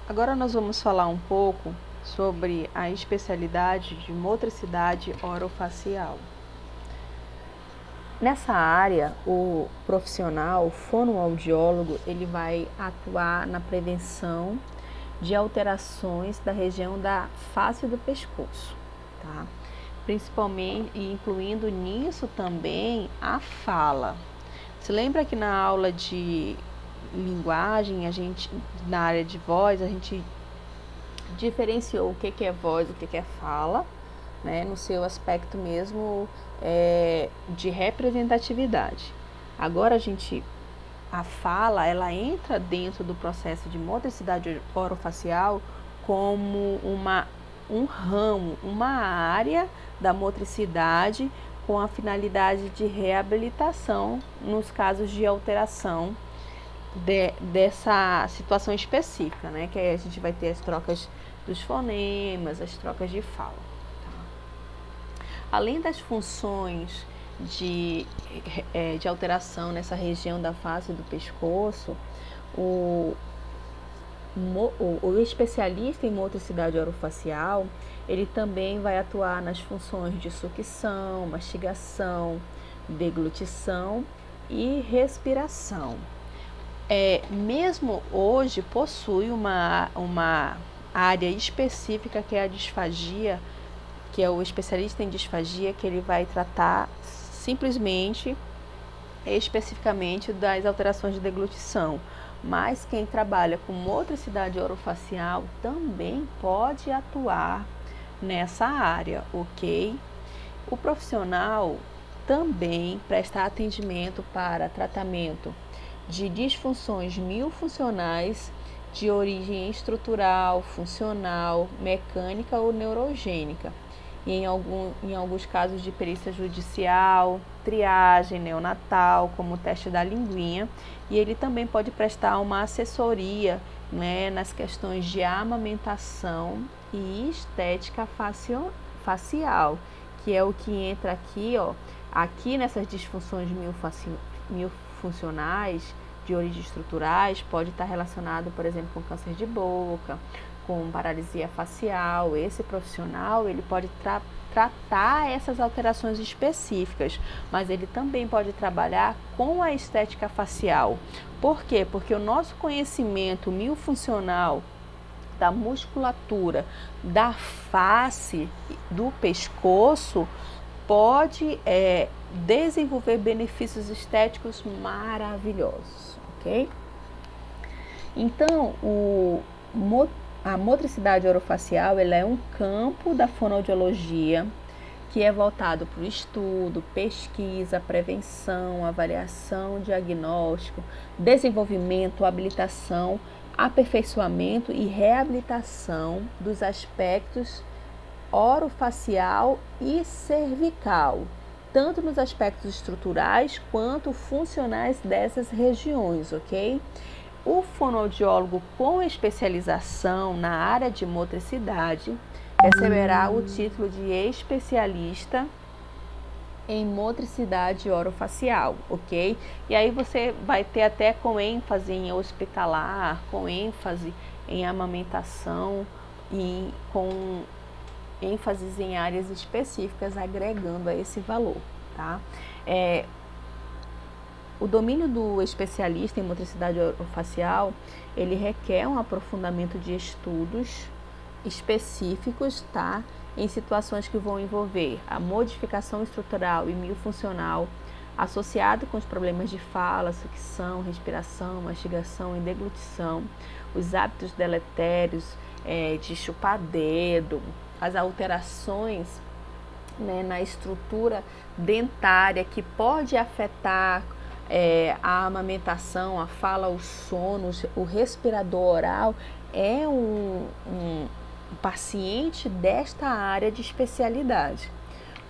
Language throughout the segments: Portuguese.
Agora nós vamos falar um pouco sobre a especialidade de motricidade orofacial. Nessa área, o profissional fonoaudiólogo, ele vai atuar na prevenção de alterações da região da face do pescoço, tá? Principalmente, incluindo nisso também a fala. Você lembra que na aula de linguagem, na área de voz, a gente diferenciou o que é voz, o que é fala, né, no seu aspecto mesmo de representatividade. Agora a fala, ela entra dentro do processo de motricidade orofacial como um ramo, uma área da motricidade com a finalidade de reabilitação nos casos de alteração dessa situação específica, né? Que aí a gente vai ter as trocas dos fonemas, as trocas de fala. Tá? Além das funções de alteração nessa região da face do pescoço, o especialista em motricidade orofacial, ele também vai atuar nas funções de sucção, mastigação, deglutição e respiração. Mesmo hoje possui uma área específica que é a disfagia, que é o especialista em disfagia, que ele vai tratar especificamente das alterações de deglutição. Mas quem trabalha com motricidade orofacial também pode atuar nessa área, ok? O profissional também presta atendimento para tratamento de disfunções miofuncionais de origem estrutural, funcional, mecânica ou neurogênica. E em alguns casos de perícia judicial, triagem neonatal, como o teste da linguinha. E ele também pode prestar uma assessoria, né, nas questões de amamentação e estética facial, que é o que entra aqui, ó, aqui nessas disfunções miofuncionais de origem estruturais, pode estar relacionado, por exemplo, com câncer de boca, com paralisia facial. Esse profissional, ele pode tratar essas alterações específicas, mas ele também pode trabalhar com a estética facial. Por quê? Porque o nosso conhecimento miofuncional da musculatura da face, do pescoço, pode desenvolver benefícios estéticos maravilhosos, ok? Então, a motricidade orofacial, ela é um campo da fonoaudiologia que é voltado para o estudo, pesquisa, prevenção, avaliação, diagnóstico, desenvolvimento, habilitação, aperfeiçoamento e reabilitação dos aspectos orofacial e cervical, tanto nos aspectos estruturais quanto funcionais dessas regiões, ok? O fonoaudiólogo com especialização na área de motricidade receberá o título de especialista em motricidade orofacial, ok? E aí você vai ter até com ênfase em hospitalar, com ênfase em amamentação e com ênfases em áreas específicas, agregando a esse valor, tá? O domínio do especialista em motricidade orofacial, ele requer um aprofundamento de estudos específicos, tá? Em situações que vão envolver a modificação estrutural e miofuncional associado com os problemas de fala, sucção, respiração, mastigação e deglutição, os hábitos deletérios de chupar dedo, as alterações, né, na estrutura dentária que pode afetar a amamentação, a fala, os sonos, o respirador oral. É um paciente desta área de especialidade.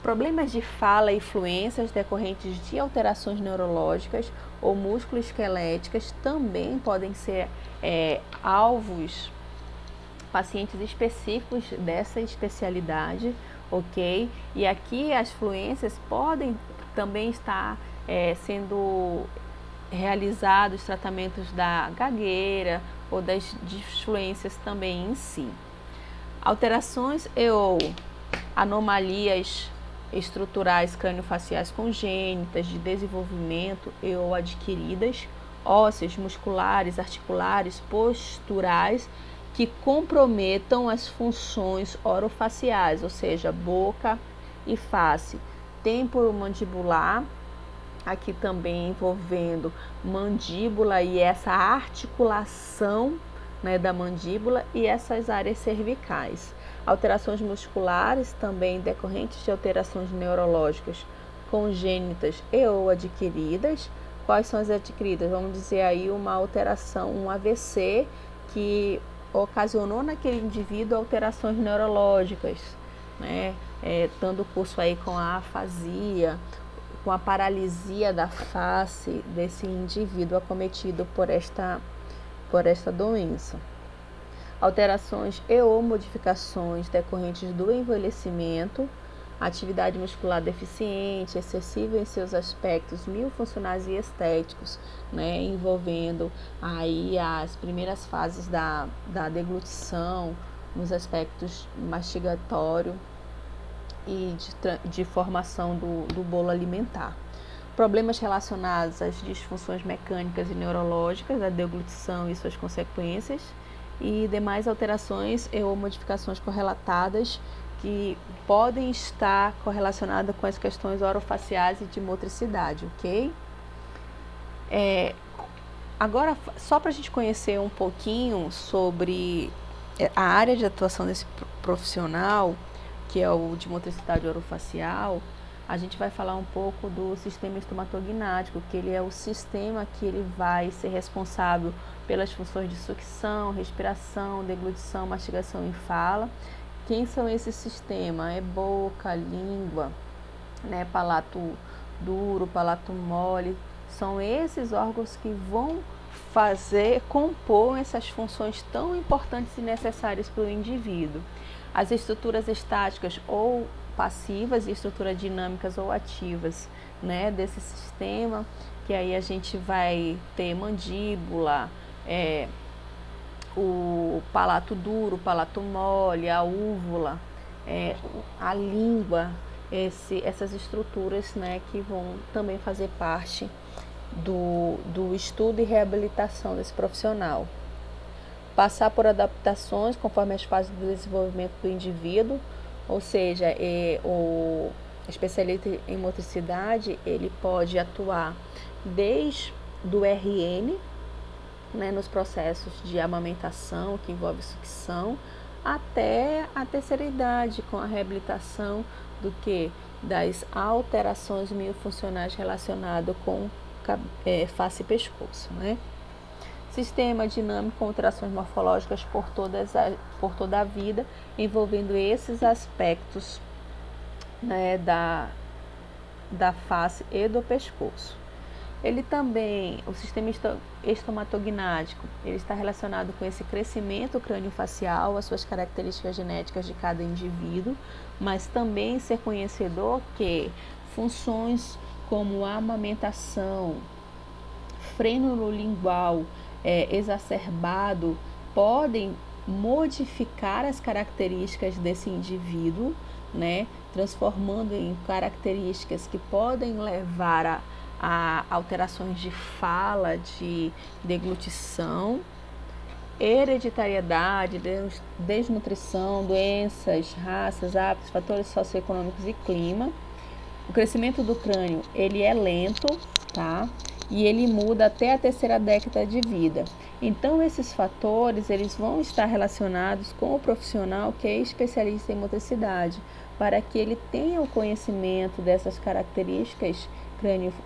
Problemas de fala e fluências decorrentes de alterações neurológicas ou músculo-esqueléticas também podem ser alvos, pacientes específicos dessa especialidade, ok? E aqui as fluências podem também estar sendo realizados tratamentos da gagueira, ou das disfluências também em si. Alterações ou anomalias estruturais craniofaciais congênitas de desenvolvimento e ou adquiridas, ósseas, musculares, articulares, posturais, que comprometam as funções orofaciais, ou seja, boca e face, temporomandibular, aqui também envolvendo mandíbula e essa articulação, né, da mandíbula e essas áreas cervicais. Alterações musculares também decorrentes de alterações neurológicas congênitas e ou adquiridas. Quais são as adquiridas? Vamos dizer aí uma alteração, um AVC que ocasionou naquele indivíduo alterações neurológicas, né? Dando curso aí com a afasia, com a paralisia da face desse indivíduo acometido por esta doença. Alterações e ou modificações decorrentes do envelhecimento, atividade muscular deficiente, excessiva em seus aspectos miofuncionais e estéticos, né, envolvendo aí as primeiras fases da deglutição, nos aspectos mastigatório e de formação do bolo alimentar. Problemas relacionados às disfunções mecânicas e neurológicas, da deglutição e suas consequências, e demais alterações ou modificações correlatadas que podem estar correlacionadas com as questões orofaciais e de motricidade, ok? Agora, só para a gente conhecer um pouquinho sobre a área de atuação desse profissional, que é o de motricidade orofacial, a gente vai falar um pouco do sistema estomatognático, que ele é o sistema que ele vai ser responsável pelas funções de sucção, respiração, deglutição, mastigação e fala. Quem são esses sistemas? É boca, língua, né, palato duro, palato mole. São esses órgãos que vão compor essas funções tão importantes e necessárias para o indivíduo. As estruturas estáticas ou passivas e estruturas dinâmicas ou ativas, né, desse sistema, que aí a gente vai ter mandíbula, o palato duro, o palato mole, a úvula, a língua, essas estruturas, né, que vão também fazer parte do estudo e reabilitação desse profissional. Passar por adaptações conforme as fases do desenvolvimento do indivíduo, ou seja, o especialista em motricidade, ele pode atuar desde do RN, né, nos processos de amamentação, que envolve sucção, até a terceira idade, com a reabilitação das alterações miofuncionais relacionadas com face e pescoço, né? Sistema dinâmico com alterações morfológicas por toda a vida, envolvendo esses aspectos, né, da face e do pescoço. Ele também, o sistema estomatognático, ele está relacionado com esse crescimento craniofacial, as suas características genéticas de cada indivíduo, mas também ser conhecedor que funções como a amamentação, frênulo lingual exacerbado podem modificar as características desse indivíduo, né, transformando em características que podem levar a alterações de fala, de deglutição, hereditariedade, desnutrição, doenças, raças, hábitos, fatores socioeconômicos e clima. O crescimento do crânio, ele é lento, tá? E ele muda até a terceira década de vida. Então, esses fatores, eles vão estar relacionados com o profissional que é especialista em motricidade, para que ele tenha o conhecimento dessas características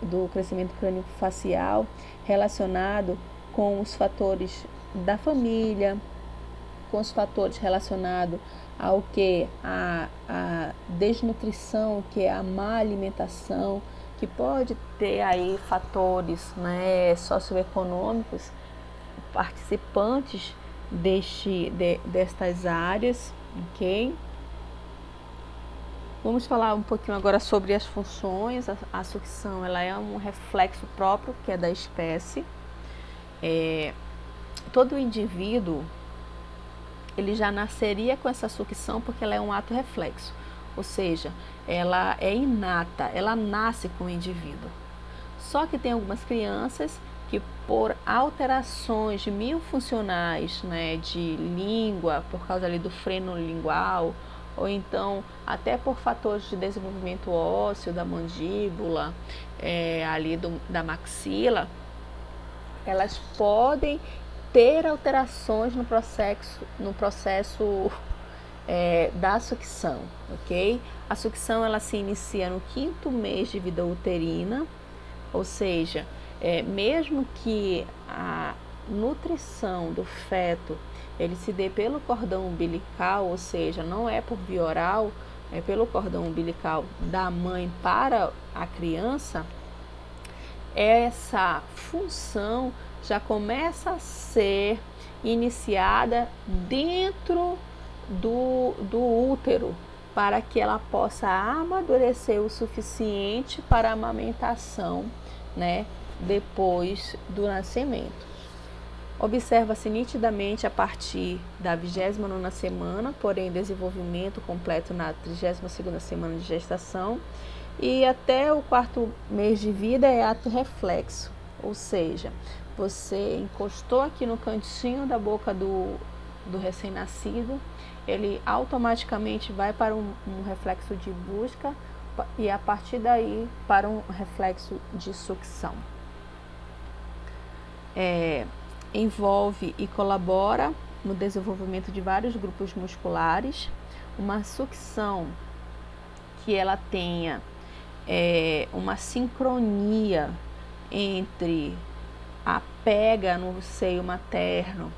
do crescimento crânio-facial relacionado com os fatores da família, com os fatores relacionados ao que a desnutrição, que é a má alimentação, que pode ter aí fatores, né, socioeconômicos participantes destas áreas, ok? Vamos falar um pouquinho agora sobre as funções. A sucção, ela é um reflexo próprio que é da espécie. todo indivíduo, ele já nasceria com essa sucção porque ela é um ato reflexo, ou seja, ela é inata, ela nasce com o indivíduo. Só que tem algumas crianças que, por alterações miofuncionais, né, de língua, por causa ali do freno lingual, ou então até por fatores de desenvolvimento ósseo da mandíbula, ali da maxila, elas podem ter alterações no processo da sucção, ok? A sucção ela se inicia no 5º mês de vida uterina, ou seja, mesmo que a nutrição do feto ele se dê pelo cordão umbilical, ou seja, não é por via oral, é pelo cordão umbilical da mãe para a criança, essa função já começa a ser iniciada dentro do útero, para que ela possa amadurecer o suficiente para a amamentação, né, depois do nascimento. Observa-se nitidamente a partir da 29ª semana, porém desenvolvimento completo na 32ª semana de gestação, e até o 4º mês de vida é ato reflexo, ou seja, você encostou aqui no cantinho da boca do recém-nascido, ele automaticamente vai para um reflexo de busca e a partir daí para um reflexo de sucção. Envolve e colabora no desenvolvimento de vários grupos musculares. Uma sucção que ela tenha uma sincronia entre a pega no seio materno,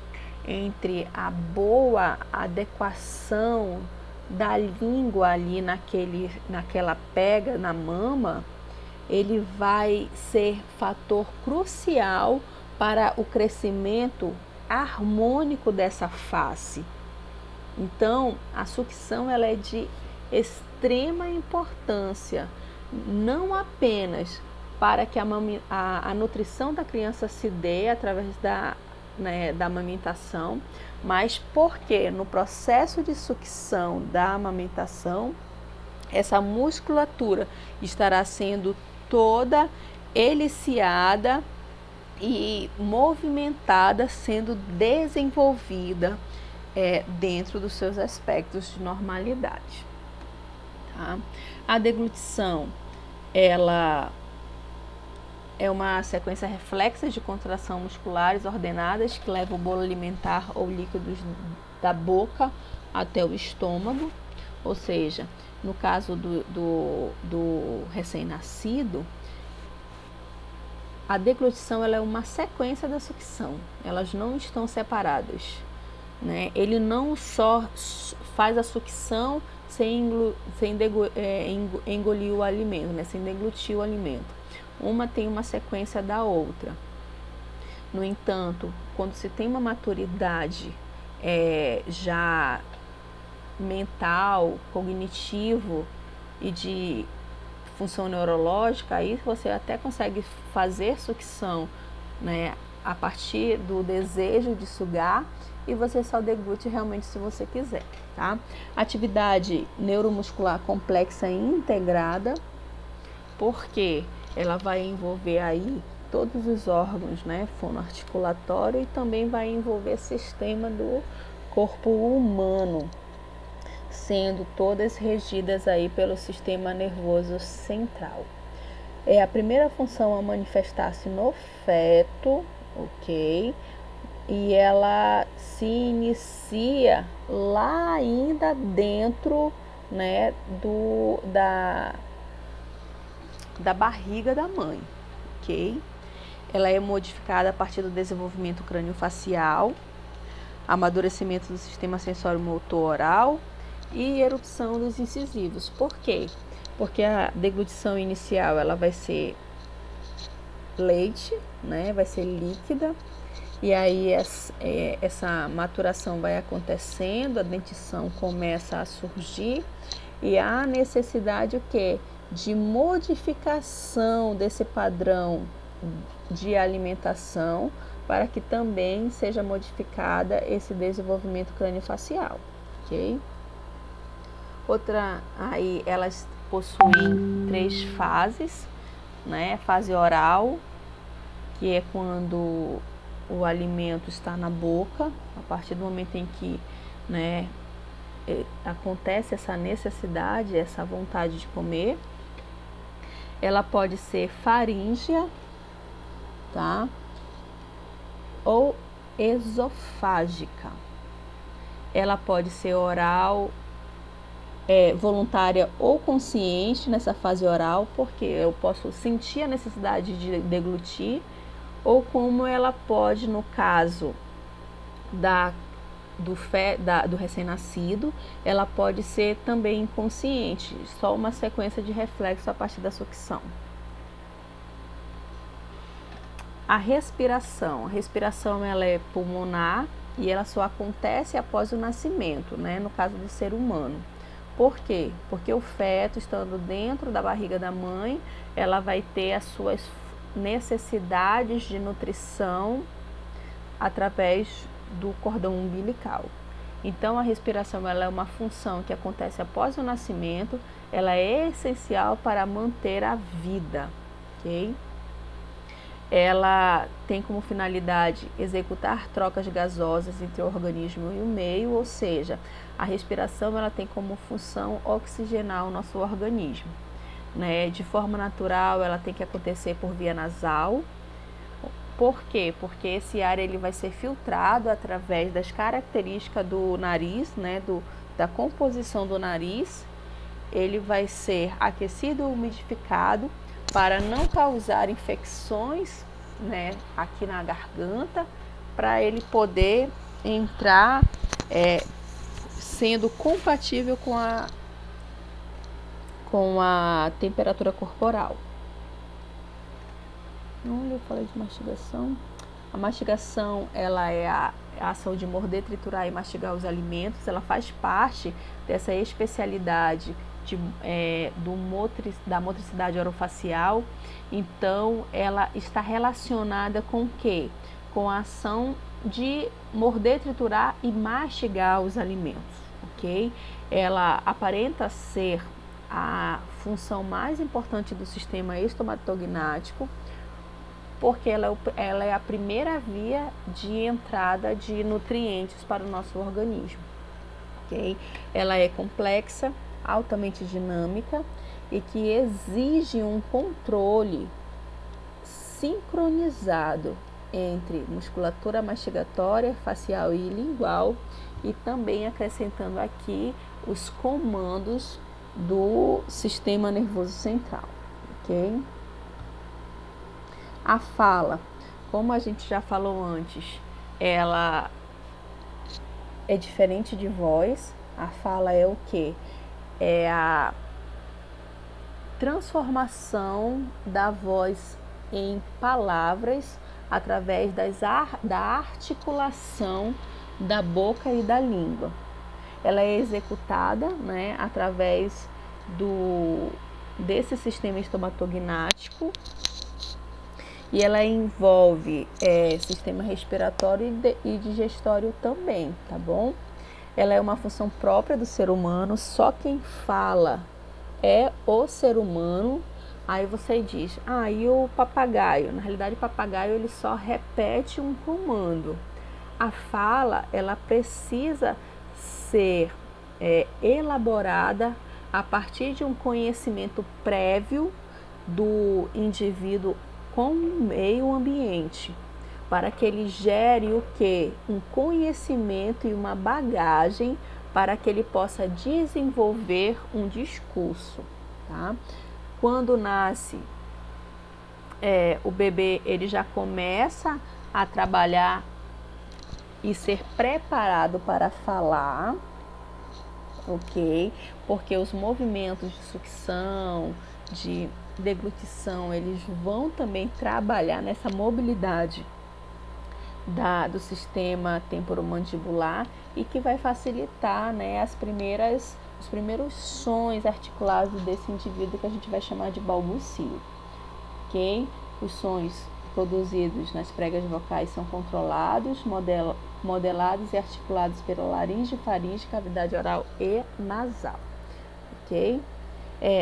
entre a boa adequação da língua ali naquela pega na mama, ele vai ser fator crucial para o crescimento harmônico dessa face. Então, a sucção ela é de extrema importância, não apenas para que a nutrição da criança se dê através da amamentação, mas porque no processo de sucção da amamentação, essa musculatura estará sendo toda eliciada e movimentada, sendo desenvolvida dentro dos seus aspectos de normalidade. Tá? A deglutição, ela é uma sequência reflexa de contração musculares ordenadas que leva o bolo alimentar ou líquidos da boca até o estômago, ou seja, no caso do recém-nascido, a deglutição ela é uma sequência da sucção, elas não estão separadas, né? Ele não só faz a sucção sem engolir o alimento, né? Sem deglutir o alimento. Uma tem uma sequência da outra. No entanto, quando se tem uma maturidade já mental, cognitivo e de função neurológica, aí você até consegue fazer sucção, né, a partir do desejo de sugar, e você só deglute realmente se você quiser, tá? Atividade neuromuscular complexa e integrada, porque ela vai envolver aí todos os órgãos, né, fonoarticulatório, e também vai envolver sistema do corpo humano, sendo todas regidas aí pelo sistema nervoso central. A primeira função a manifestar-se no feto, ok? E ela se inicia lá ainda dentro, né, da barriga da mãe, ok? Ela é modificada a partir do desenvolvimento crâniofacial, amadurecimento do sistema sensório-motor oral e erupção dos incisivos. Por quê? Porque a deglutição inicial ela vai ser leite, né? Vai ser líquida, e aí essa maturação vai acontecendo, a dentição começa a surgir e há necessidade o quê? De modificação desse padrão de alimentação para que também seja modificada esse desenvolvimento craniofacial, ok? Aí elas possuem 3 fases, né? Fase oral, que é quando o alimento está na boca, a partir do momento em que, né, acontece essa necessidade, essa vontade de comer. Ela pode ser faríngea, tá? Ou esofágica. Ela pode ser oral, voluntária ou consciente nessa fase oral, porque eu posso sentir a necessidade de deglutir, ou como ela pode, no caso do recém-nascido, ela pode ser também inconsciente, só uma sequência de reflexo a partir da sucção. A respiração ela é pulmonar e ela só acontece após o nascimento, né, no caso do ser humano. Por quê? Porque o feto, estando dentro da barriga da mãe, ela vai ter as suas necessidades de nutrição através do cordão umbilical. Então, a respiração ela é uma função que acontece após o nascimento, ela é essencial para manter a vida, ok? Ela tem como finalidade executar trocas gasosas entre o organismo e o meio, ou seja, a respiração ela tem como função oxigenar o nosso organismo, né? De forma natural, ela tem que acontecer por via nasal. Por quê? Porque esse ar ele vai ser filtrado através das características do nariz, né? Da composição do nariz. Ele vai ser aquecido ou umidificado para não causar infecções, né, aqui na garganta, para ele poder entrar sendo compatível com a temperatura corporal. Olha, eu falei de mastigação. A mastigação ela é a ação de morder, triturar e mastigar os alimentos. Ela faz parte dessa especialidade da motricidade orofacial. Então, ela está relacionada com o quê? Com a ação de morder, triturar e mastigar os alimentos, ok? Ela aparenta ser a função mais importante do sistema estomatognático, porque ela é a primeira via de entrada de nutrientes para o nosso organismo, ok? Ela é complexa, altamente dinâmica e que exige um controle sincronizado entre musculatura mastigatória, facial e lingual, e também acrescentando aqui os comandos do sistema nervoso central, ok? A fala, como a gente já falou antes, ela é diferente de voz. A fala é o quê? É a transformação da voz em palavras através da articulação da boca e da língua. Ela é executada, né, através desse sistema estomatognático, e ela envolve sistema respiratório e digestório também, tá bom? Ela é uma função própria do ser humano, só quem fala é o ser humano. Aí você diz, e o papagaio? Na realidade, o papagaio ele só repete um comando. A fala, ela precisa ser elaborada a partir de um conhecimento prévio do indivíduo com o meio ambiente, para que ele gere o quê? Um conhecimento e uma bagagem para que ele possa desenvolver um discurso, tá? Quando nasce o bebê, ele já começa a trabalhar e ser preparado para falar, ok? Porque os movimentos de sucção, de deglutição, eles vão também trabalhar nessa mobilidade do sistema temporomandibular e que vai facilitar, né, os primeiros sons articulados desse indivíduo que a gente vai chamar de balbucio, ok? Os sons produzidos nas pregas vocais são controlados, modelados e articulados pela laringe, faringe, cavidade oral e nasal, ok?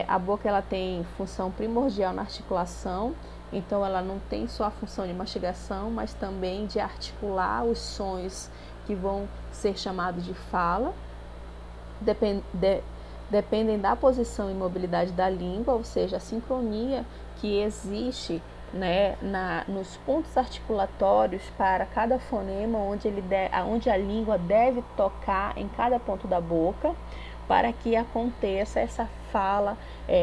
A boca ela tem função primordial na articulação, então ela não tem só a função de mastigação, mas também de articular os sons que vão ser chamados de fala, dependem da posição e mobilidade da língua, ou seja, a sincronia que existe, né, nos pontos articulatórios para cada fonema, onde a língua deve tocar em cada ponto da boca, para que aconteça essa fala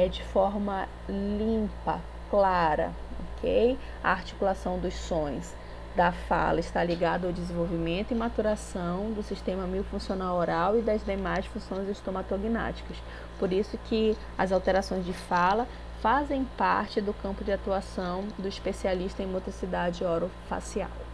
de forma limpa, clara, ok? A articulação dos sons da fala está ligada ao desenvolvimento e maturação do sistema miofuncional oral e das demais funções estomatognáticas. Por isso que as alterações de fala fazem parte do campo de atuação do especialista em motricidade orofacial.